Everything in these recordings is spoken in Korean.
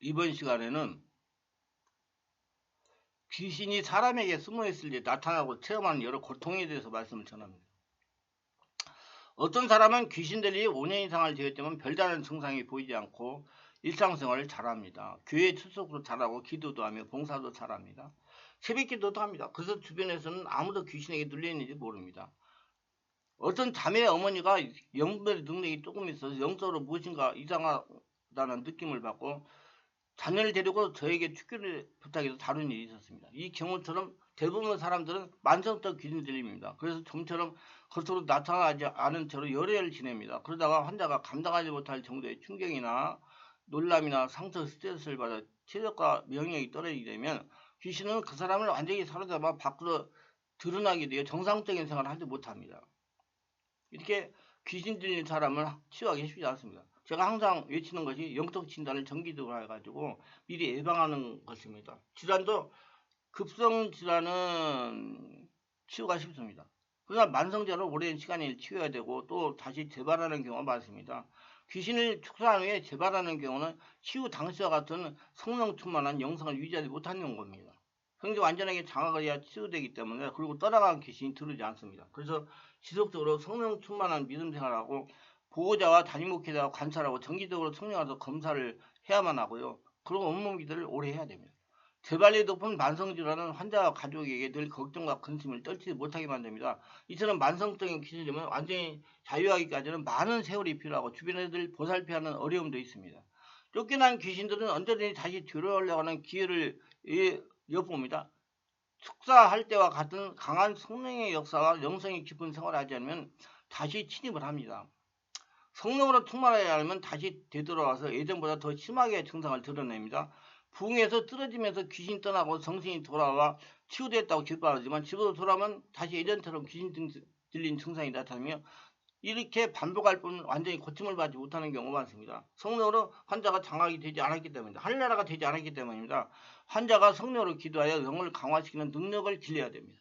이번 시간에는 귀신이 사람에게 숨어있을 때 나타나고 체험하는 여러 고통에 대해서 말씀을 전합니다. 어떤 사람은 귀신들이 5년 이상을 지었지만 별다른 증상이 보이지 않고 일상생활을 잘합니다. 교회 출석도 잘하고 기도도 하며 봉사도 잘합니다. 새벽기도도 합니다. 그래서 주변에서는 아무도 귀신에게 눌려있는지 모릅니다. 어떤 자매의 어머니가 영별의 능력이 조금 있어서 영적으로 무엇인가 이상하다는 느낌을 받고 자녀를 데리고 저에게 축교를 부탁해서 다룬 일이 있었습니다. 이 경우처럼 대부분의 사람들은 만성적 귀신 들림입니다. 그래서 좀처럼 겉으로 나타나지 않은 채로 열흘을 지냅니다. 그러다가 환자가 감당하지 못할 정도의 충격이나 놀람이나 상처, 스트레스를 받아 체력과 명령이 떨어지게 되면 귀신은 그 사람을 완전히 사로잡아 밖으로 드러나게 되어 정상적인 생활을 하지 못합니다. 이렇게 귀신 들린 사람을 치유하기 쉽지 않습니다. 제가 항상 외치는 것이 영적 진단을 정기적으로 해가지고 미리 예방하는 것입니다. 질환도 급성 질환은 치유가 쉽습니다. 그러나 만성질환은 오랜 시간을 치유해야 되고 또 다시 재발하는 경우가 많습니다. 귀신을 축소한 후에 재발하는 경우는 치유 당시와 같은 성령 충만한 영성을 유지하지 못하는 겁니다. 성경이 완전하게 장악을 해야 치유되기 때문에 그리고 떠나간 귀신이 들어오지 않습니다. 그래서 지속적으로 성령 충만한 믿음 생활하고 보호자와 담임 목회자와 관찰하고 정기적으로 성령와서 검사를 해야만 하고요. 그리고 온몸 기도를 오래 해야 됩니다. 재발이 높은 만성질환은 환자와 가족에게 늘 걱정과 근심을 떨치지 못하게 만듭니다. 이처럼 만성적인 귀신이면 완전히 자유하기까지는 많은 세월이 필요하고 주변에 늘 보살펴야 하는 어려움도 있습니다. 쫓겨난 귀신들은 언제든지 다시 들어오려고 하는 기회를 엿봅니다. 축사할 때와 같은 강한 성령의 역사와 영성이 깊은 생활을 하지 않으면 다시 침입을 합니다. 성령으로 충만하지 않으면 다시 되돌아와서 예전보다 더 심하게 증상을 드러냅니다. 부흥에서 쓰러지면서 귀신 떠나고 정신이 돌아와 치유됐다고 기뻐하지만 집으로 돌아오면 다시 예전처럼 귀신 들린 증상이 나타나며 이렇게 반복할 뿐 완전히 고침을 받지 못하는 경우가 많습니다. 성령으로 환자가 장악이 되지 않았기 때문입니다. 하늘나라가 되지 않았기 때문입니다. 환자가 성령으로 기도하여 영을 강화시키는 능력을 길러야 됩니다.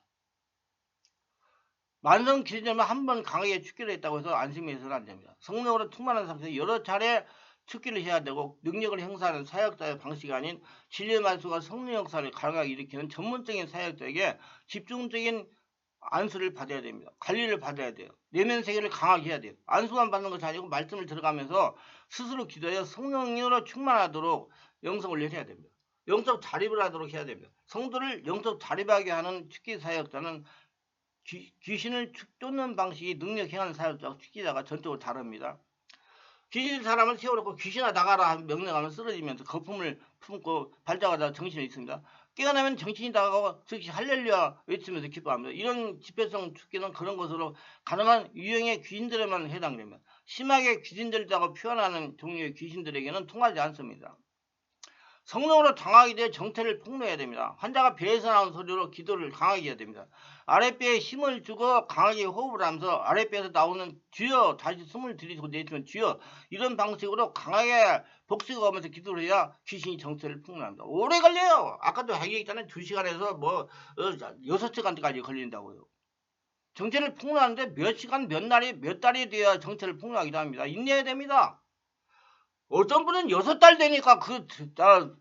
만성 기준점은 한 번 강하게 축기를 했다고 해서 안심해서는 안 됩니다. 성령으로 충만한 상태에서 여러 차례 축기를 해야 되고 능력을 행사하는 사역자의 방식이 아닌 진리의 말씀과 성령 역사를 가능하게 일으키는 전문적인 사역자에게 집중적인 안수를 받아야 됩니다. 관리를 받아야 돼요. 내면 세계를 강하게 해야 돼요. 안수만 받는 것이 아니고 말씀을 들어가면서 스스로 기도하여 성령으로 충만하도록 영성을 내셔야 됩니다. 영적 자립을 하도록 해야 됩니다. 성도를 영적 자립하게 하는 축기 사역자는 귀신을 쫓는 방식이 능력 행하는 사역자와 축기자가 전적으로 다릅니다. 귀신 사람을 세워놓고 귀신아 나가라 명령하면 쓰러지면서 거품을 품고 발작하다 정신이 있습니다. 깨어나면 정신이 나가고 즉시 할렐루야 외치면서 기뻐합니다. 이런 집회성 축기는 그런 것으로 가능한 유형의 귀신들에만 해당됩니다. 심하게 귀신들이라고 표현하는 종류의 귀신들에게는 통하지 않습니다. 성령으로 장하게 되어 정체를 폭로해야 됩니다. 환자가 배에서 나온 소리로 기도를 강하게 해야 됩니다. 아랫배에 힘을 주고 강하게 호흡을 하면서 아랫배에서 나오는 주여 다시 숨을 들이고 내쉬면 주여 이런 방식으로 강하게 복식을 하면서 기도를 해야 귀신이 정체를 폭로합니다. 오래 걸려요. 아까도 얘기했잖아요. 2시간에서 6시간까지 걸린다고요. 정체를 폭로하는데 몇 시간 몇 날이 몇 달이 돼야 정체를 폭로하기도 합니다. 인내해야 됩니다. 어떤 분은 6달 되니까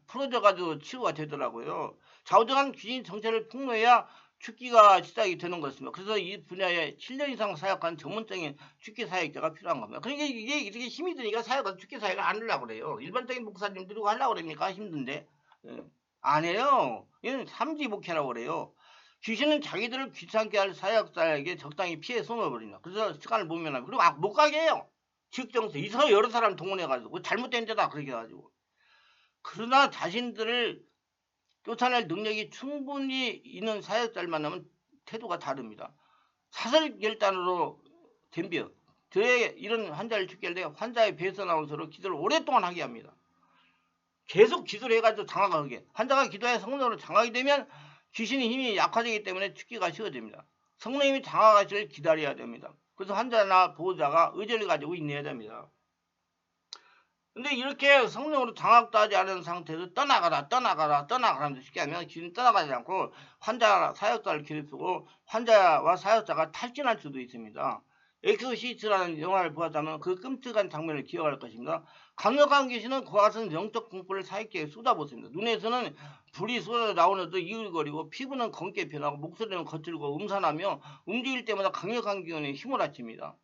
풀어져가지고 치유가 되더라고요. 좌우정한 귀신 정체를 폭로해야 축기가 시작이 되는 것입니다. 그래서 이 분야에 7년 이상 사역한 전문적인 축기 사역자가 필요한 겁니다. 그러니까 이게 이렇게 힘이 드니까 사역은 축기 사역을 안 하려고 그래요. 일반적인 목사님들이 하려고 그러니까 힘든데 안 해요. 이건 삼지 목회라고 그래요. 귀신은 자기들을 귀찮게 할 사역자에게 적당히 피해 숨어버립니다. 그래서 시간을 모면하고 그리고 못 가게 해요. 직정서 이서 여러 사람 동원해가지고 잘못된 데다 그렇게 해가지고 그러나 자신들을 쫓아낼 능력이 충분히 있는 사역자를 만나면 태도가 다릅니다. 사설결단으로 덤벼 저의 이런 환자를 죽게 할 때 환자의 배에서 나온 소리로 기도를 오랫동안 하게 합니다. 계속 기도를 해가지고 장악하게 환자가 기도해 성령으로 장악이 되면 귀신의 힘이 약화되기 때문에 죽기가 쉬워집니다. 성령님이 장악하시길 기다려야 됩니다. 그래서 환자나 보호자가 의지를 가지고 인내해야 됩니다. 근데 이렇게 성령으로 장악도 하지 않은 상태에서 떠나가라 하면서 쉽게 하면 귀신이 떠나가지 않고 환자 사역자를 괴롭히고 환자와 사역자가 탈진할 수도 있습니다. 엑소시스트라는 영화를 보았다면 그 끔찍한 장면을 기억할 것입니다. 강력한 귀신은 그와 같은 영적 공포를 사익제에 쏟아붓습니다. 눈에서는 불이 쏟아 나오는 듯 이글거리고 피부는 검게 변하고 목소리는 거칠고 음산하며 움직일 때마다 강력한 기운이 힘을 합칩니다.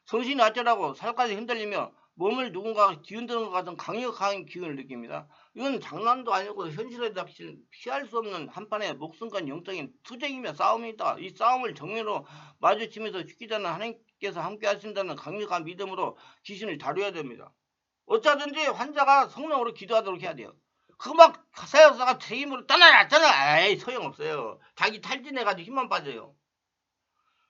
정신이 어쩌라고 살까지 흔들리며 몸을 누군가가 뒤흔드는 것 같은 강력한 기운을 느낍니다. 이건 장난도 아니고 현실에 닥칠 피할 수 없는 한판의 목숨과 영적인 투쟁이며 싸움이다. 이 싸움을 정면으로 마주치면서 죽기 전에 하나님께서 함께 하신다는 강력한 믿음으로 귀신을 다루어야 됩니다. 어쩌든지 환자가 성령으로 기도하도록 해야 돼요. 그 막 사역사가 제 힘으로 떠나라 에이 소용없어요. 자기 탈진해가지고 힘만 빠져요.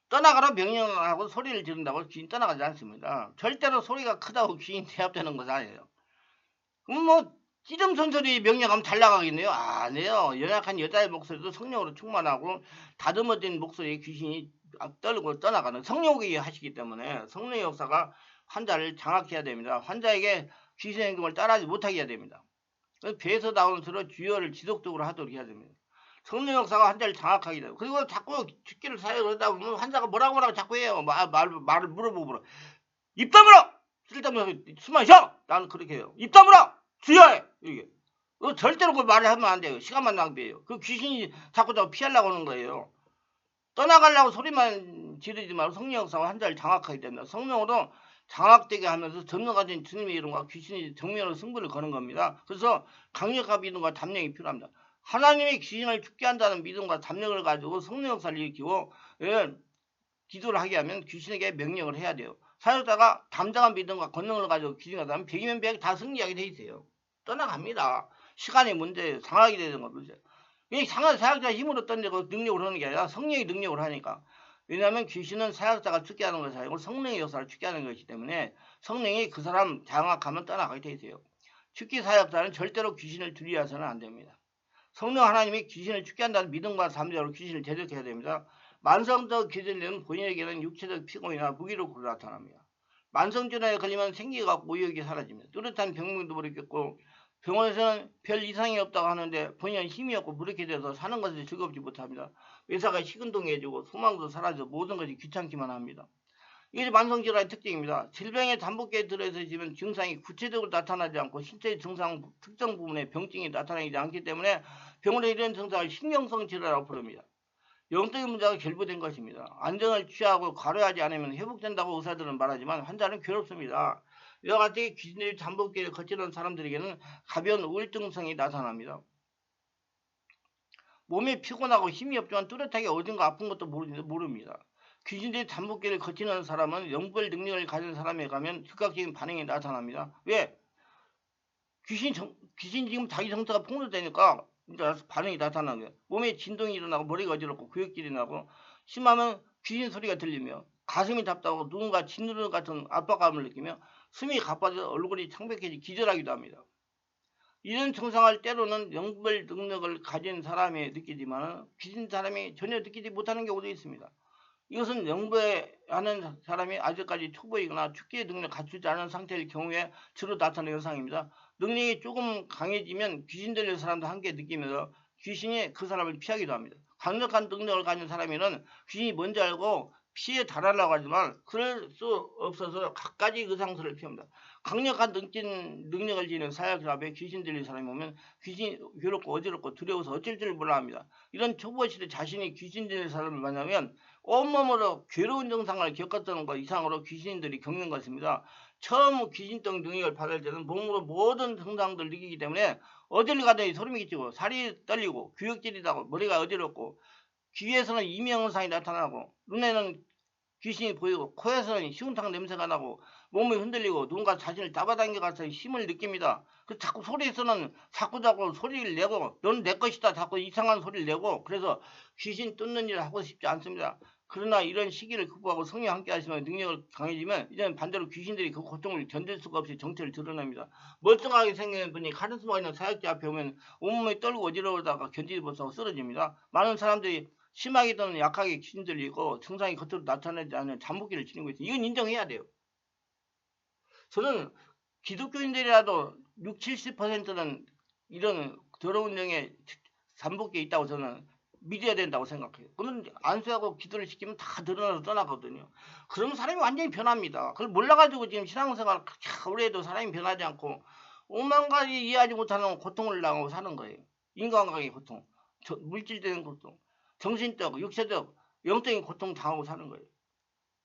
떠나가라 명령하고 소리를 지른다고 귀신 떠나가지 않습니다. 절대로 소리가 크다고 귀신 제압되는 것은 아니에요. 그럼 뭐 찌름손소리 명령하면 잘 나가겠네요. 아니에요. 연약한 여자의 목소리도 성령으로 충만하고 다듬어진 목소리에 귀신이 떨고 떠나가는 성령이 하시기 때문에 성령의 역사가 환자를 장악해야 됩니다. 환자에게 귀신 행동을 따라하지 못하게 해야 됩니다. 배에서 나오는 소리로 주여를 지속적으로 하도록 해야 됩니다. 성령 역사가 환자를 장악하게 돼요. 그리고 자꾸 죽기를 사역을 하다 보면 환자가 뭐라고 자꾸 해요. 말을 물어보고 입 다물어! 쓸데없는 숨만 쉬어! 나는 그렇게 해요. 입 다물어! 주여해! 이게. 절대로 그 말을 하면 안 돼요. 시간만 낭비해요. 그 귀신이 자꾸 피하려고 하는 거예요. 떠나가려고 소리만 지르지 말고 성령 역사가 환자를 장악하게 됩니다. 성령으로 장악되게 하면서 전능하신 주님의 이름과 귀신이 정면으로 승부를 거는 겁니다. 그래서 강력한 믿음과 담력이 필요합니다. 하나님이 귀신을 죽게 한다는 믿음과 담력을 가지고 성령 역사를 일으키고 기도를 하게 하면 귀신에게 명령을 해야 돼요. 사역자가 담당한 믿음과 권능을 가지고 귀신을 하면 100이면 100 다 승리하게 돼 있어요. 떠나갑니다. 시간의 문제, 상하게 되는 겁니다. 이 상한 사역자 힘으로 던지고 능력을 하는 게 아니라 성령의 능력을 하니까. 왜냐하면 귀신은 사역자가 죽게 하는 것이 아니고 성령의 역사를 죽게 하는 것이기 때문에 성령이 그 사람 장악하면 떠나가게 돼 있어요. 죽기 사역자는 절대로 귀신을 두려워해서는 안 됩니다. 성령 하나님이 귀신을 죽게 한다는 믿음과 담력으로 귀신을 대적해야 됩니다. 만성적 기질은 본인에게는 육체적 피곤이나 무기력으로 나타납니다. 만성질환에 걸리면 생기가 의욕이 사라집니다. 뚜렷한 병명도 모르겠고 병원에서는 별 이상이 없다고 하는데 본인은 힘이 없고 무력해 돼서 사는 것을 즐겁지 못합니다. 의사가 시큰둥해지고 소망도 사라져 모든 것이 귀찮기만 합니다. 이게 만성질환의 특징입니다. 질병의 잠복기에 들어있으면 증상이 구체적으로 나타나지 않고 신체의 증상 특정 부분에 병증이 나타나지 않기 때문에 병원의 이런 증상을 신경성 질환이라고 부릅니다. 영적인 문제가 결부된 것입니다. 안정을 취하고 과로하지 않으면 회복된다고 의사들은 말하지만 환자는 괴롭습니다. 이와 같이 귀신의 잠복기를 거치는 사람들에게는 가벼운 우울증성이 나타납니다. 몸이 피곤하고 힘이 없지만 뚜렷하게 어딘가 아픈 것도 모릅니다. 귀신들이 잠복기를 거치는 사람은 영별 능력을 가진 사람에 가면 즉각적인 반응이 나타납니다. 왜? 귀신 지금 자기 정서가 폭로되니까 반응이 나타나는 거예요. 몸에 진동이 일어나고 머리가 어지럽고 구역질이 나고 심하면 귀신 소리가 들리며 가슴이 답답하고 누군가 짓누르는 같은 압박감을 느끼며 숨이 가빠져 얼굴이 창백해지 기절하기도 합니다. 이런 증상을 때로는 영별 능력을 가진 사람이 느끼지만 귀신 사람이 전혀 느끼지 못하는 경우도 있습니다. 이것은 영배하는 사람이 아직까지 초보이거나 축기의 능력을 갖추지 않은 상태일 경우에 주로 나타나는 현상입니다. 능력이 조금 강해지면 귀신 들린 사람도 함께 느끼면서 귀신이 그 사람을 피하기도 합니다. 강력한 능력을 가진 사람에는 귀신이 뭔지 알고 피해 달하려고 하지만 그럴 수 없어서 갖가지 의상들을 피합니다. 강력한 능력을 지닌 사역자 앞에 귀신 들린 사람이 오면 귀신이 괴롭고 어지럽고 두려워서 어쩔 줄 몰라 합니다. 이런 초보 시대 자신이 귀신 들린 사람을 만나면 온몸으로 괴로운 증상을 겪었던 것 이상으로 귀신들이 겪는 것입니다. 처음 귀신성 능력을 받을 때는 몸으로 모든 증상들을 느끼기 때문에 어딜 가든지 소름이 끼치고 살이 떨리고 구역질이 나고 머리가 어지럽고 귀에서는 이명현상이 나타나고 눈에는 귀신이 보이고 코에서는 식은탕 냄새가 나고 몸이 흔들리고 누군가 자신을 잡아당겨가서 힘을 느낍니다. 그 자꾸 소리에서는 자꾸 소리를 내고 넌 내 것이다 자꾸 이상한 소리를 내고 그래서 귀신 쫓는 일을 하고 싶지 않습니다. 그러나 이런 시기를 극복하고 성령 함께 하시면 능력을 강해지면 이제는 반대로 귀신들이 그 고통을 견딜 수가 없이 정체를 드러냅니다. 멀쩡하게 생긴 분이 카리스마 있는 사역자 앞에 오면 온몸이 떨고 어지러우다가 견디지 못하고 쓰러집니다. 많은 사람들이 심하게 또는 약하게 귀신 들리고 증상이 겉으로 나타나지 않는 잠복기를 지니고 있어요. 이건 인정해야 돼요. 저는 기독교인들이라도 60, 70%는 이런 더러운 영의 잠복기에 있다고 저는 믿어야 된다고 생각해요. 그러면 안수하고 기도를 시키면 다 드러나서 떠나거든요. 그러면 사람이 완전히 변합니다. 그걸 몰라가지고 지금 신앙생활 오래 해도 사람이 변하지 않고 오만 가지 이해하지 못하는 고통을 당하고 사는 거예요. 인간관계의 고통, 물질적인 고통, 정신적, 육체적, 영적인 고통 당하고 사는 거예요.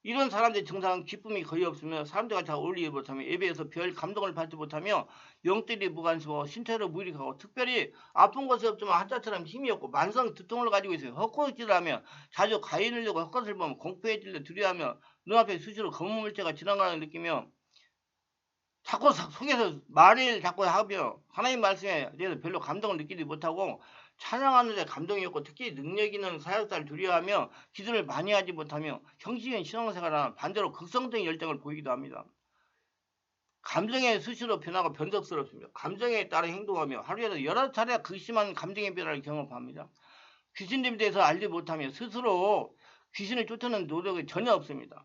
이런 사람들의 증상은 기쁨이 거의 없으며 사람들과 잘 어울리지 못하며 예배에서 별 감동을 받지 못하며 영들이 무관심하고 신체로 무익하고 특별히 아픈 것이 없지만 한자처럼 힘이 없고 만성 두통을 가지고 있어요. 헛것질을 하며 자주 가위를 들고 헛것을 보면 공포해질려 두려워하며 눈앞에 수시로 검은 물체가 지나가는 걸 느끼며 자꾸 속에서 말을 자꾸 하며 하나님 말씀에 대해서 별로 감동을 느끼지 못하고 찬양하는 데 감동이 없고 특히 능력 있는 사역자를 두려워하며 기도를 많이 하지 못하며 형식적인 신앙생활은 반대로 극성적인 열정을 보이기도 합니다. 감정에 수시로 변하고 변덕스럽습니다. 감정에 따라 행동하며 하루에도 여러 차례 극심한 감정의 변화를 경험합니다. 귀신님에 대해서 알지 못하며 스스로 귀신을 쫓아내는 노력이 전혀 없습니다.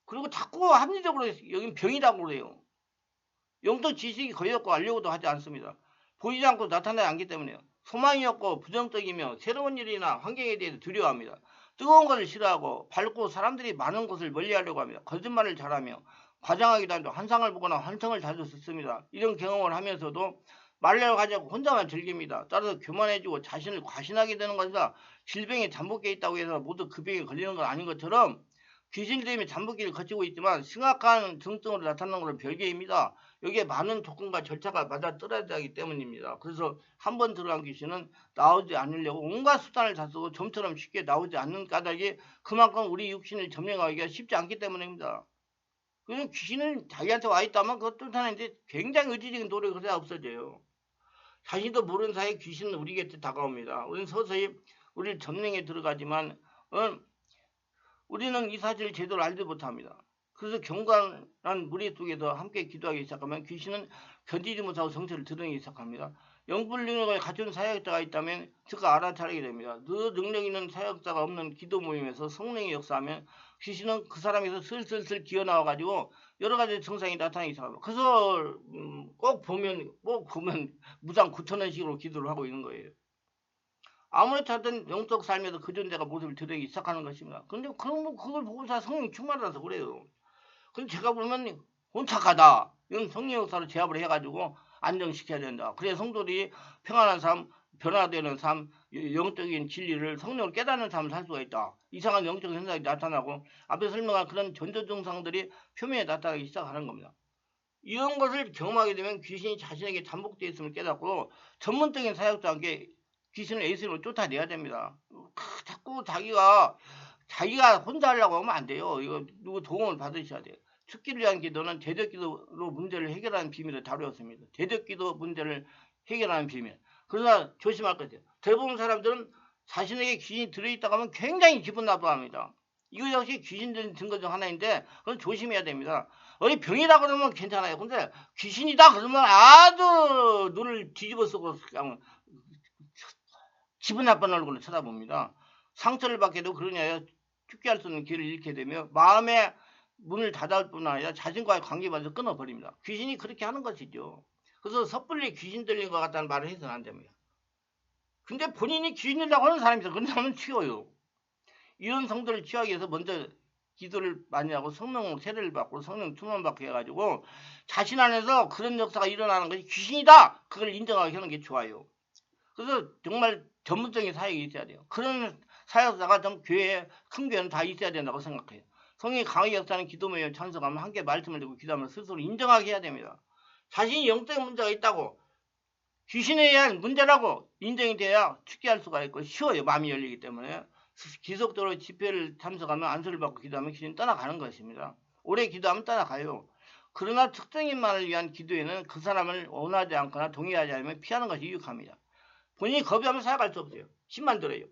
그리고 자꾸 합리적으로 여긴 병이라고 그래요. 영적 지식이 거의 없고 알려고도 하지 않습니다. 보이지 않고 나타나지 않기 때문에요. 소망이 없고 부정적이며 새로운 일이나 환경에 대해서 두려워합니다. 뜨거운 것을 싫어하고 밝고 사람들이 많은 곳을 멀리하려고 합니다. 거짓말을 잘하며 과장하기도 하죠. 환상을 보거나 환청을 자주 듣습니다. 이런 경험을 하면서도 말려고 하지 않고 혼자만 즐깁니다. 따라서 교만해지고 자신을 과신하게 되는 것이다. 질병에 잠복해 있다고 해서 모두 그 병에 걸리는 건 아닌 것처럼 귀신 때문에 잠복기를 거치고 있지만 심각한 증상으로 나타나는 것은 별개입니다. 여기에 많은 조건과 절차가 맞아 떨어져야 하기 때문입니다. 그래서 한 번 들어간 귀신은 나오지 않으려고 온갖 수단을 다 쓰고 좀처럼 쉽게 나오지 않는 까닭이 그만큼 우리 육신을 점령하기가 쉽지 않기 때문입니다. 그래서 귀신은 자기한테 와 있다면 그것 쫓아내는데 굉장히 의지적인 노력을 해야 없어져요. 자신도 모르는 사이에 귀신은 우리 곁에 다가옵니다. 우리는 서서히 우리를 점령에 들어가지만 우리는 이 사실을 제대로 알지 못합니다. 그래서 경건한 무리 속에서 함께 기도하기 시작하면 귀신은 견디지 못하고 정체를 드러내기 시작합니다. 영불 능력을 갖춘 사역자가 있다면 즉각 알아차리게 됩니다. 그 능력 있는 사역자가 없는 기도 모임에서 성령이 역사하면 귀신은 그 사람에서 슬슬슬 기어나와가지고 여러 가지 증상이 나타나기 시작합니다. 그래서 꼭 보면 무상 9,000원씩으로 기도를 하고 있는 거예요. 아무리 찾든 영적 삶에서 그 존재가 모습을 드러내기 시작하는 것입니다. 근데 그걸 보고서 성령이 충만하라서 그래요. 근데 제가 보면 혼탁하다. 이건 성령 역사로 제압을 해가지고 안정시켜야 된다. 그래야 성도들이 평안한 삶, 변화되는 삶, 영적인 진리를 성령을 깨닫는 삶을 살 수가 있다. 이상한 영적 현상이 나타나고 앞에 설명한 그런 전조 증상들이 표면에 나타나기 시작하는 겁니다. 이런 것을 경험하게 되면 귀신이 자신에게 잠복되어 있음을 깨닫고 전문적인 사역자에게 귀신을 예수님으로 쫓아내야 됩니다. 자꾸 자기가 혼자 하려고 하면 안 돼요. 이거 누구 도움을 받으셔야 돼요. 죽기를 위한 기도는 대적기도로 문제를 해결하는 비밀을 다루었습니다. 대적기도 문제를 해결하는 비밀. 그러나 조심할 것이에요. 대부분 사람들은 자신에게 귀신이 들어있다고 하면 굉장히 기분 나빠합니다. 이거 역시 귀신 들린 증거 중 하나인데 그건 조심해야 됩니다. 어디 병이라 그러면 괜찮아요. 근데 귀신이다 그러면 아주 눈을 뒤집어 쓰고 그냥 기분 나쁜 얼굴로 쳐다봅니다. 상처를 받게도 그러냐 죽게 할 수 있는 길을 잃게 되며 마음의 문을 닫을 뿐 아니라 자신과의 관계마저 끊어버립니다. 귀신이 그렇게 하는 것이죠. 그래서 섣불리 귀신 들린 것 같다는 말을 해서는 안 됩니다. 근데 본인이 귀신이라고 하는 사람이 있어. 그런 사람은 치워요. 이런 성도를 치유하기 위해서 먼저 기도를 많이 하고 성령 세례를 받고 성령 충만 받게 해가지고 자신 안에서 그런 역사가 일어나는 것이 귀신이다. 그걸 인정하게 하는 게 좋아요. 그래서 정말 전문적인 사역이 있어야 돼요. 그런 사역자가 좀 큰 교회는 다 있어야 된다고 생각해요. 성령이 강하게 역사하는 기도 모임에 참석하면 함께 말씀을 듣고 기도하면 스스로 인정하게 해야 됩니다. 자신이 영적인 문제가 있다고 귀신에 의한 문제라고 인정이 돼야 축제할 수가 있고 쉬워요. 마음이 열리기 때문에. 지속적으로 집회를 참석하면 안수를 받고 기도하면 귀신이 떠나가는 것입니다. 오래 기도하면 떠나가요. 그러나 특정인만을 위한 기도에는 그 사람을 원하지 않거나 동의하지 않으면 피하는 것이 유익합니다. 본인이 겁이 하면 살아갈 수 없어요. 힘만 들어요.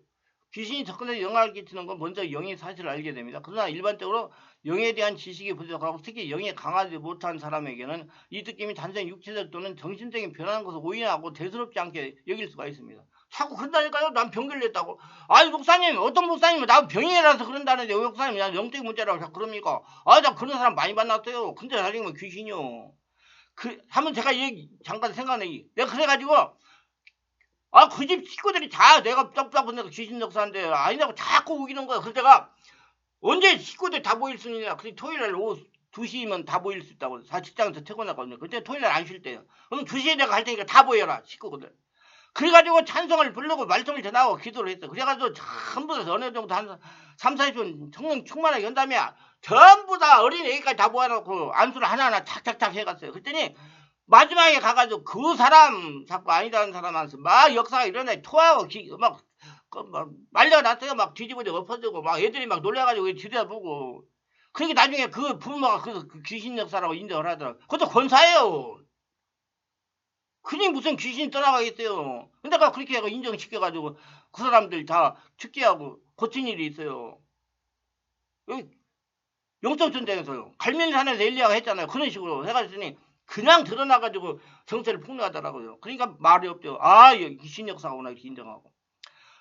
귀신이 접근해서 영향을 끼치는 건 먼저 영의 사실을 알게 됩니다. 그러나 일반적으로 영에 대한 지식이 부족하고 특히 영에 강하지 못한 사람에게는 이 느낌이 단순히 육체적 또는 정신적인 변하는 것을 오인하고 대수롭지 않게 여길 수가 있습니다. 자꾸 그런다니까요. 난 병 걸렸다고. 아이 목사님 어떤 목사님은 나 병이라서 그런다는데 왜 목사님 난 영적인 문제라고 자꾸 그럽니까? 나 그런 사람 많이 만났어요. 근데 나중에 귀신이요. 한번 제가 잠깐 생각해. 내가 그래가지고 아, 그 집 식구들이 다 내가 떡밥은 내가 귀신 역사인데 아니라고 자꾸 우기는 거야. 그래서 내가 언제 식구들 다 모일 수 있느냐. 그래서 토요일날 오후 2시면 다 모일 수 있다고. 다 직장에서 퇴근하거든요. 그때 토요일날 안 쉴 때요. 그럼 2시에 내가 할 테니까 다 모여라, 식구들. 그래가지고 찬송을 부르고 말씀을 전하고 기도를 했어. 그래가지고 전부 다 어느 정도 한 3, 40분 성령 충만하게 한 다음에 전부 다 어린 애기까지 다 모아놓고 안수를 하나하나 착착착 해갔어요. 그랬더니 마지막에 가가지고 그 사람 자꾸 아니다는 사람한테 막 역사가 일어나 토하고 막 말려놨어요. 막 뒤집어져 엎어지고 막 애들이 막 놀래가지고 들여다보고 그렇게 나중에 그 부모가 그 귀신 역사라고 인정을 하더라고요. 그것도 권사예요. 그니 무슨 귀신이 떠나가겠어요. 근데 그렇게 하고 인정시켜가지고 그 사람들 다 축제하고 고친 일이 있어요. 여기 영적 전쟁에서요. 갈멜산에서 엘리야가 했잖아요. 그런 식으로 해가지고 그냥 드러나가지고 정체를 폭로하더라고요. 그러니까 말이 없죠. 아, 귀신 역사가 오나 이렇게 인정하고.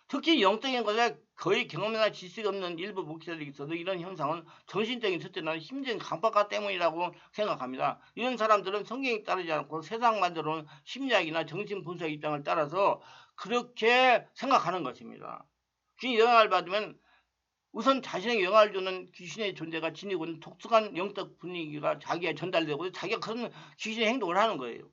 특히 영적인 것에 거의 경험이나 지식이 없는 일부 목사들이 있어도 이런 현상은 정신적인 첫째는 심적인 강박과 때문이라고 생각합니다. 이런 사람들은 성경에 따르지 않고 세상 만들어놓은 심리학이나 정신분석 입장을 따라서 그렇게 생각하는 것입니다. 귀신 영향을 받으면 우선 자신에게 영향을 주는 귀신의 존재가 지니고 있는 독특한 영적 분위기가 자기에 전달되고 자기가 그런 귀신의 행동을 하는 거예요.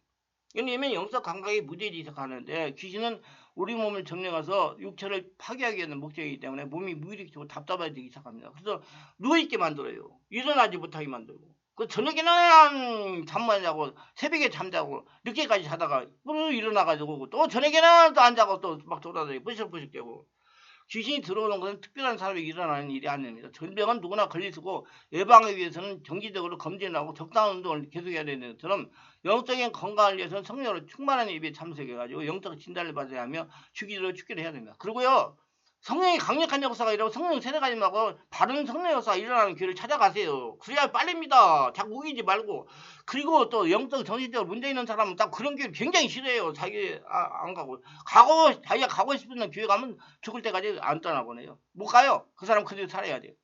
왜냐면 영적 감각이 무뎌지기 시작하는데 귀신은 우리 몸을 점령해서 육체를 파괴하기 위한 목적이기 때문에 몸이 무기력해지고 답답해지기 시작합니다. 그래서 누워있게 만들어요. 일어나지 못하게 만들고. 그 저녁에는 잠만 자고 새벽에 잠자고 늦게까지 자다가 또 일어나가지고 또 저녁에는 또 안 자고 또 막 돌아다니고 뿌실뿌실 대고 귀신이 들어오는 것은 특별한 사람이 일어나는 일이 아닙니다. 전병은 누구나 걸릴 수고 예방을 위해서는 정기적으로 검진하고 적당한 운동을 계속해야 되는 것처럼 영적인 건강을 위해서는 성령으로 충만한 예배에 참석해가지고 영적 진단을 받아야 하며 주기적으로 축기를 해야 됩니다. 그리고요. 성령이 강력한 역사가 일어나고 성령 세례가님하고 바른 성령 역사가 일어나는 길을 찾아가세요. 그래야 빨립니다. 자꾸 우기지 말고. 그리고 또 영적 정신적으로 문제 있는 사람은 딱 그런 길 굉장히 싫어해요. 자기 안 가고. 자기가 가고 싶은 교회 가면 죽을 때까지 안 떠나보내요. 못 가요. 그 사람 그대로 살아야 돼요.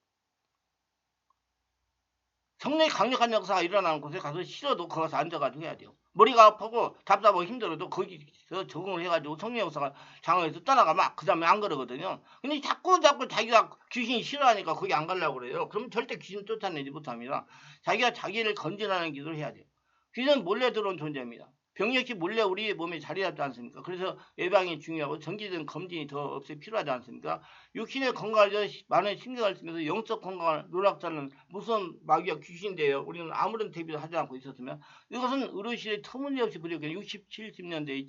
성령이 강력한 역사가 일어나는 곳에 가서 싫어도 거기서 앉아가지고 해야 돼요. 머리가 아프고 답답하고 힘들어도 거기서 적응을 해가지고 성령 역사가 장애에서 떠나가면 그 다음에 안 그러거든요. 근데 자꾸 자기가 귀신이 싫어하니까 거기 안 가려고 그래요. 그럼 절대 귀신 쫓아내지 못합니다. 자기가 자기를 건진하는 기도를 해야 돼요. 귀신은 몰래 들어온 존재입니다. 병 역시 몰래 우리 몸에 자리 잡지 않습니까? 그래서 예방이 중요하고 정기적인 검진이 더 없이 필요하지 않습니까? 육신의 건강을 위해 많은 신경을 쓰면서 영적 건강을 노력자는 무슨 마귀와 귀신인데요. 우리는 아무런 대비도 하지 않고 있었으면 이것은 어르신의 터무니없이 부족해 60, 70년대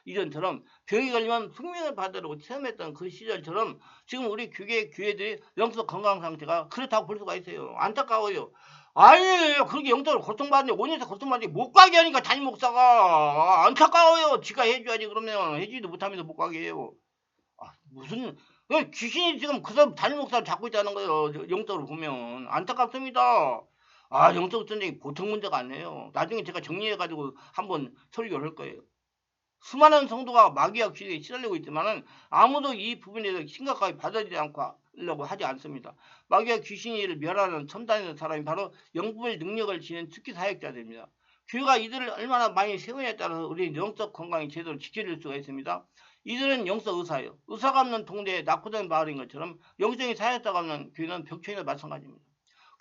이전처럼 병이 걸리면 숙명을 받으려고 체험했던 그 시절처럼 지금 우리 교회들이 영적 건강 상태가 그렇다고 볼 수가 있어요. 안타까워요. 아니에요. 그렇게 영적으로 고통받는데 5년에서 고통받는데 못 가게 하니까 담임 목사가 안타까워요. 지가 해줘야지 그러면 해주지도 못하면서 못 가게 해요. 아, 무슨 귀신이 지금 그 사람 담임 목사를 잡고 있다는 거예요. 영적으로 보면 안타깝습니다. 아, 영적 전쟁이 보통 문제가 아니에요. 나중에 제가 정리해가지고 한번 설교를 할 거예요. 수많은 성도가 마귀와 귀신에 시달리고 있지만은 아무도 이 부분에 대해서 심각하게 받아들이지 않고 하지 않습니다. 마귀와 귀신을 멸하는 첨단의 사람이 바로 영부의 능력을 지닌 특기 사역자들입니다. 교회가 이들을 얼마나 많이 세우냐에 따라서 우리 영적 건강이 제대로 지켜질 수가 있습니다. 이들은 영적 의사예요. 의사가 없는 동네에 낙후된 마을인 것처럼 영적인 사역자가 없는 교회는 벽천이나 마찬가지입니다.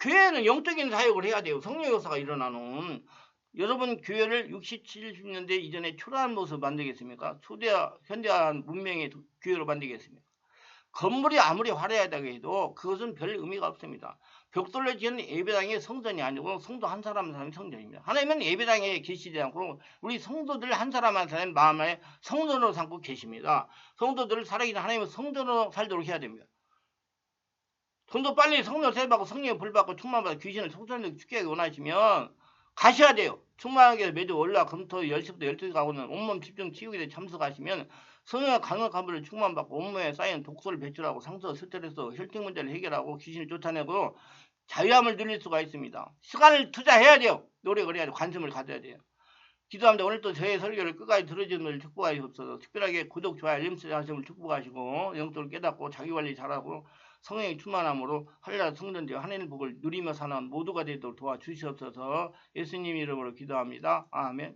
교회는 영적인 사역을 해야 돼요. 성령 역사가 일어나는. 여러분 교회를 60, 70년대 이전에 초라한 모습 만들겠습니까? 현대한 문명의 교회로 만들겠습니까? 건물이 아무리 화려하다고 해도 그것은 별 의미가 없습니다. 벽돌로 지은 예배당이 성전이 아니고 성도 한 사람 한 사람이 성전입니다. 하나님은 예배당에 계시지 않고 우리 성도들 한 사람 한 사람의 마음에 성전으로 삼고 계십니다. 성도들을 살아있는 하나님의 성전으로 살도록 해야 됩니다. 돈도 빨리 성령 세례받고 성령의 불받고 충만받아 귀신을 속전력 죽게 원하시면 가셔야 돼요. 충만하게 매주 월화 금토 10시부터 12시 가고는 온몸 집중 치유기에 참석하시면 성령의 강력한 불을 충만받고 온몸에 쌓인 독소를 배출하고 상처, 스트레스, 혈팅 문제를 해결하고 귀신을 쫓아내고 자유함을 누릴 수가 있습니다. 시간을 투자해야 돼요. 노력을 해야 돼요. 관심을 가져야 돼요. 기도합니다. 오늘도 저의 설교를 끝까지 들어주는 걸 축복하시옵소서. 특별하게 구독, 좋아요, 알림 설정하시면 축복하시고 영적으로 깨닫고 자기관리 잘하고 성령의 충만함으로 할례 성전되어 하나님의 복을 누리며 사는 모두가 되도록 도와주시옵소서. 예수님 이름으로 기도합니다. 아멘.